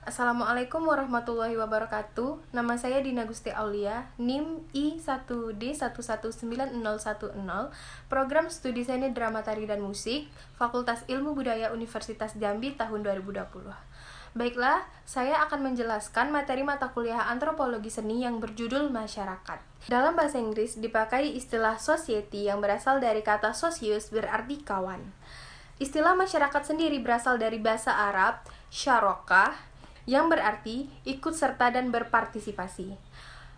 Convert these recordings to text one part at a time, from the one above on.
Assalamualaikum warahmatullahi wabarakatuh. Nama saya Dina Gusti Aulia, NIM I1D119010, Program Studi Seni Drama Tari dan Musik, Fakultas Ilmu Budaya Universitas Jambi tahun 2020. Baiklah, saya akan menjelaskan materi mata kuliah Antropologi Seni yang berjudul Masyarakat. Dalam bahasa Inggris dipakai istilah society yang berasal dari kata socius berarti kawan. Istilah masyarakat sendiri berasal dari bahasa Arab syarokah yang berarti ikut serta dan berpartisipasi.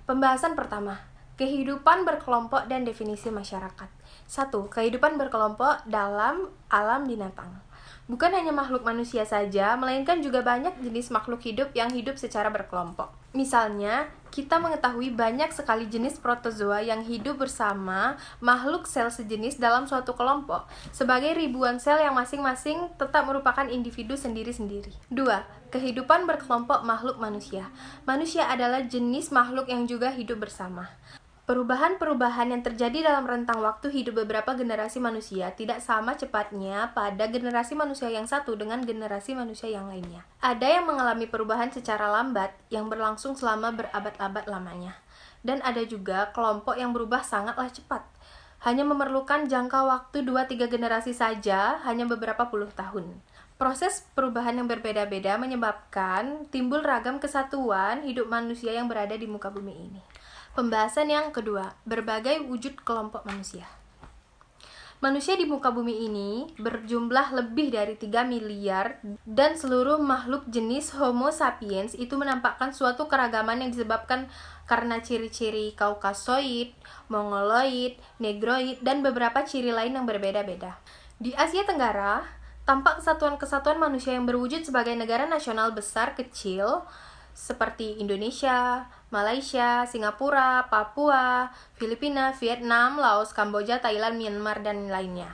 Pembahasan pertama, kehidupan berkelompok dan definisi masyarakat. 1. Kehidupan berkelompok dalam alam binatang. Bukan hanya makhluk manusia saja, melainkan juga banyak jenis makhluk hidup yang hidup secara berkelompok. Misalnya, kita mengetahui banyak sekali jenis protozoa yang hidup bersama makhluk sel sejenis dalam suatu kelompok, sebagai ribuan sel yang masing-masing tetap merupakan individu sendiri-sendiri. 2. Kehidupan berkelompok makhluk manusia. Manusia adalah jenis makhluk yang juga hidup bersama. Perubahan-perubahan yang terjadi dalam rentang waktu hidup beberapa generasi manusia tidak sama cepatnya pada generasi manusia yang satu dengan generasi manusia yang lainnya. Ada yang mengalami perubahan secara lambat yang berlangsung selama berabad-abad lamanya. Dan ada juga kelompok yang berubah sangatlah cepat. Hanya memerlukan jangka waktu 2-3 generasi saja, hanya beberapa puluh tahun. Proses perubahan yang berbeda-beda menyebabkan timbul ragam kesatuan hidup manusia yang berada di muka bumi ini. Pembahasan yang kedua, berbagai wujud kelompok manusia. Manusia di muka bumi ini berjumlah lebih dari 3 miliar dan seluruh makhluk jenis Homo sapiens itu menampakkan suatu keragaman yang disebabkan karena ciri-ciri Kaukasoid, Mongoloid, Negroid, dan beberapa ciri lain yang berbeda-beda. Di Asia Tenggara, tampak kesatuan-kesatuan manusia yang berwujud sebagai negara nasional besar kecil seperti Indonesia, Malaysia, Singapura, Papua, Filipina, Vietnam, Laos, Kamboja, Thailand, Myanmar, dan lainnya.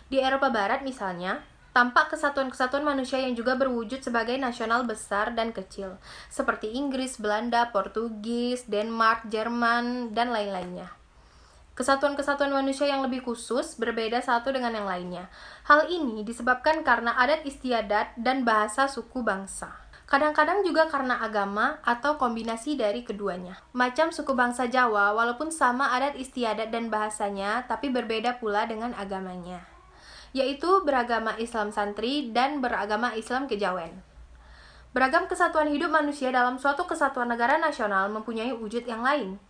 Di Eropa Barat misalnya, tampak kesatuan-kesatuan manusia yang juga berwujud sebagai nasional besar dan kecil, seperti Inggris, Belanda, Portugis, Denmark, Jerman, dan lain-lainnya. Kesatuan-kesatuan manusia yang lebih khusus berbeda satu dengan yang lainnya. Hal ini disebabkan karena adat istiadat dan bahasa suku bangsa. Kadang-kadang juga karena agama atau kombinasi dari keduanya. Macam suku bangsa Jawa, walaupun sama adat istiadat dan bahasanya, tapi berbeda pula dengan agamanya, yaitu beragama Islam santri dan beragama Islam kejawen. Beragam kesatuan hidup manusia dalam suatu kesatuan negara nasional mempunyai wujud yang lain.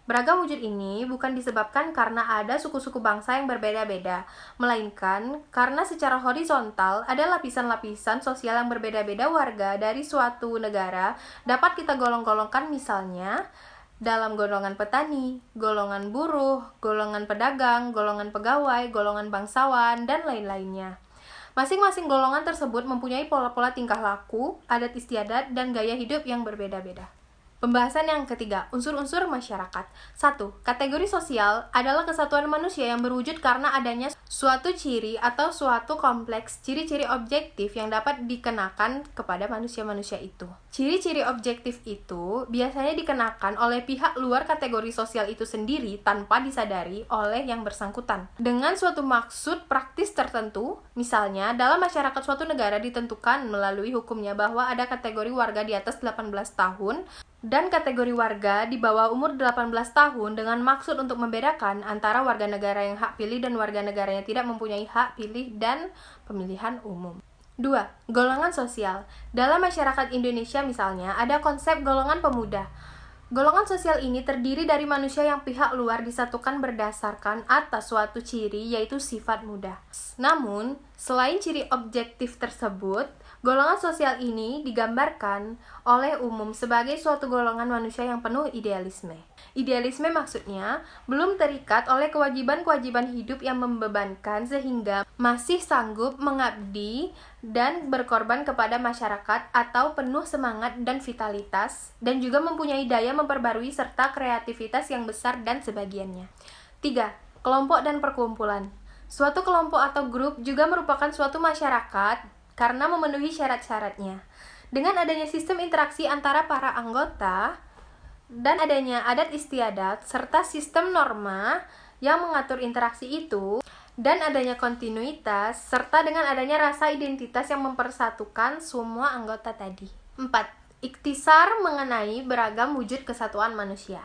Beragam wujud ini bukan disebabkan karena ada suku-suku bangsa yang berbeda-beda, melainkan karena secara horizontal ada lapisan-lapisan sosial yang berbeda-beda warga dari suatu negara dapat kita golong-golongkan, misalnya dalam golongan petani, golongan buruh, golongan pedagang, golongan pegawai, golongan bangsawan, dan lain-lainnya. Masing-masing golongan tersebut mempunyai pola-pola tingkah laku, adat istiadat, dan gaya hidup yang berbeda-beda. Pembahasan yang ketiga, unsur-unsur masyarakat. 1. Kategori sosial adalah kesatuan manusia yang berwujud karena adanya suatu ciri atau suatu kompleks ciri-ciri objektif yang dapat dikenakan kepada manusia-manusia itu. Ciri-ciri objektif itu biasanya dikenakan oleh pihak luar kategori sosial itu sendiri tanpa disadari oleh yang bersangkutan. Dengan suatu maksud praktis tertentu, misalnya dalam masyarakat suatu negara ditentukan melalui hukumnya bahwa ada kategori warga di atas 18 tahun dan kategori warga di bawah umur 18 tahun dengan maksud untuk membedakan antara warga negara yang hak pilih dan warga negara yang tidak mempunyai hak pilih dan pemilihan umum. 2. Golongan sosial. Dalam masyarakat Indonesia misalnya, ada konsep golongan pemuda. Golongan sosial ini terdiri dari manusia yang pihak luar disatukan berdasarkan atas suatu ciri, yaitu sifat muda. Namun, selain ciri objektif tersebut, golongan sosial ini digambarkan oleh umum sebagai suatu golongan manusia yang penuh idealisme. Idealisme maksudnya belum terikat oleh kewajiban-kewajiban hidup yang membebankan sehingga masih sanggup mengabdi dan berkorban kepada masyarakat atau penuh semangat dan vitalitas dan juga mempunyai daya memperbarui serta kreativitas yang besar dan sebagiannya. 3. Kelompok dan perkumpulan. Suatu kelompok atau grup juga merupakan suatu masyarakat karena memenuhi syarat-syaratnya. Dengan adanya sistem interaksi antara para anggota dan adanya adat istiadat serta sistem norma yang mengatur interaksi itu, dan adanya kontinuitas serta dengan adanya rasa identitas yang mempersatukan semua anggota tadi. 4. Ikhtisar mengenai beragam wujud kesatuan manusia.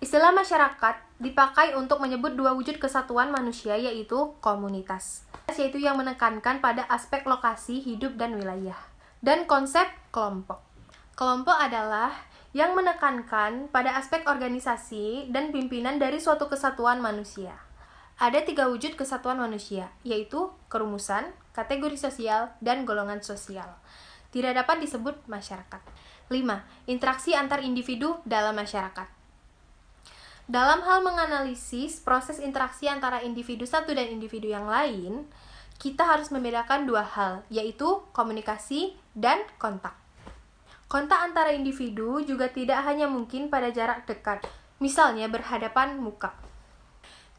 Istilah masyarakat dipakai untuk menyebut dua wujud kesatuan manusia, yaitu komunitas, yaitu yang menekankan pada aspek lokasi, hidup, dan wilayah, dan konsep kelompok. Kelompok adalah yang menekankan pada aspek organisasi dan pimpinan dari suatu kesatuan manusia. Ada 3 wujud kesatuan manusia, yaitu kerumusan, kategori sosial, dan golongan sosial. Tidak dapat disebut masyarakat. 5. Interaksi antar individu dalam masyarakat. Dalam hal menganalisis proses interaksi antara individu satu dan individu yang lain, kita harus membedakan 2 hal, yaitu komunikasi dan kontak. Kontak antara individu juga tidak hanya mungkin pada jarak dekat, misalnya berhadapan muka.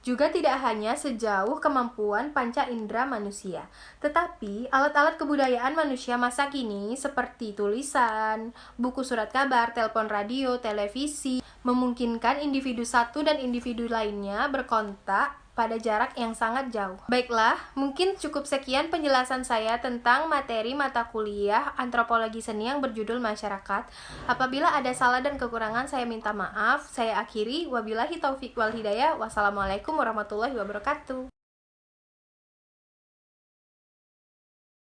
Juga tidak hanya sejauh kemampuan panca indera manusia, tetapi alat-alat kebudayaan manusia masa kini seperti tulisan, buku surat kabar, telepon radio, televisi, memungkinkan individu satu dan individu lainnya berkontak pada jarak yang sangat jauh. Baiklah, mungkin cukup sekian penjelasan saya tentang materi mata kuliah Antropologi Seni yang berjudul Masyarakat. Apabila ada salah dan kekurangan, saya minta maaf. Saya akhiri, wabillahi taufik wal hidayah. Wassalamualaikum warahmatullahi wabarakatuh.